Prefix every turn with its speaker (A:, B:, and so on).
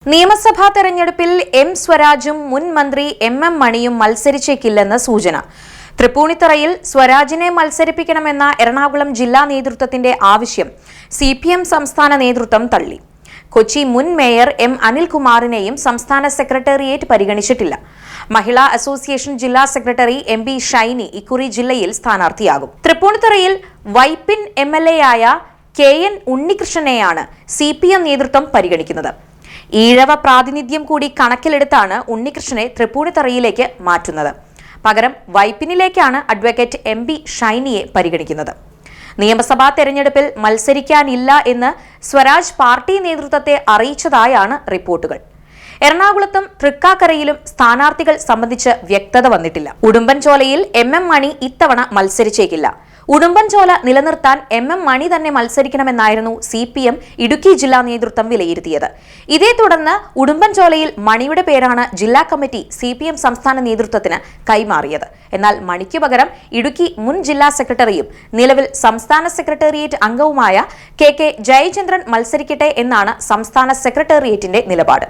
A: നിയമസഭാ തെരഞ്ഞെടുപ്പിൽ എം സ്വരാജും മുൻ മന്ത്രി എം മണിയും മത്സരിച്ചേക്കില്ലെന്ന് സൂചന. തൃപ്പൂണിത്തുറയിൽ സ്വരാജിനെ മത്സരിപ്പിക്കണമെന്ന എറണാകുളം ജില്ലാ നേതൃത്വത്തിന്റെ ആവശ്യം സിപിഎം സംസ്ഥാന നേതൃത്വം തള്ളി. കൊച്ചി മുൻ മേയർ എം അനിൽകുമാറിനെയും സംസ്ഥാന സെക്രട്ടേറിയറ്റ് പരിഗണിച്ചിട്ടില്ല. മഹിളാ അസോസിയേഷൻ ജില്ലാ സെക്രട്ടറി എം ബി ഷൈനി ഇക്കുറി ജില്ലയിൽ സ്ഥാനാർത്ഥിയാകും. തൃപ്പൂണിത്തുറയിൽ വൈപ്പിൻ MLA-ആയ KN ഉണ്ണികൃഷ്ണനെയാണ് സിപിഎം നേതൃത്വം പരിഗണിക്കുന്നത്. ഈഴവ പ്രാതിനിധ്യം കൂടി കണക്കിലെടുത്താണ് ഉണ്ണികൃഷ്ണനെ തൃപ്പൂണിത്തുറയിലേക്ക് മാറ്റുന്നത്. പകരം വൈപ്പിനിലേക്കാണ് അഡ്വക്കേറ്റ് എം ബി ഷൈനിയെ പരിഗണിക്കുന്നത്. നിയമസഭാ തെരഞ്ഞെടുപ്പിൽ മത്സരിക്കാനില്ല എന്ന് സ്വരാജ് പാർട്ടി നേതൃത്വത്തെ അറിയിച്ചതായാണ് റിപ്പോർട്ടുകൾ. എറണാകുളത്തും തൃക്കാക്കരയിലും സ്ഥാനാർത്ഥികൾ സംബന്ധിച്ച് വ്യക്തത വന്നിട്ടില്ല. ഉടുമ്പൻചോലയിൽ എം മണി ഇത്തവണ മത്സരിച്ചേക്കില്ല. ഉടുമ്പൻചോല നിലനിർത്താൻ എം മണി തന്നെ മത്സരിക്കണമെന്നായിരുന്നു CPM ഇടുക്കി ജില്ലാ നേതൃത്വം വിലയിരുത്തിയത്. ഇതേ തുടർന്ന് ഉടുമ്പൻചോലയിൽ മണിയുടെ പേരാണ് ജില്ലാ കമ്മിറ്റി CPM സംസ്ഥാന നേതൃത്വത്തിന് കൈമാറിയത്. എന്നാൽ മണിക്ക് പകരം ഇടുക്കി മുൻ ജില്ലാ സെക്രട്ടറിയും നിലവിൽ സംസ്ഥാന സെക്രട്ടേറിയറ്റ് അംഗവുമായ KK ജയചന്ദ്രൻ മത്സരിക്കട്ടെ എന്നാണ് സംസ്ഥാന സെക്രട്ടേറിയറ്റിന്റെ നിലപാട്.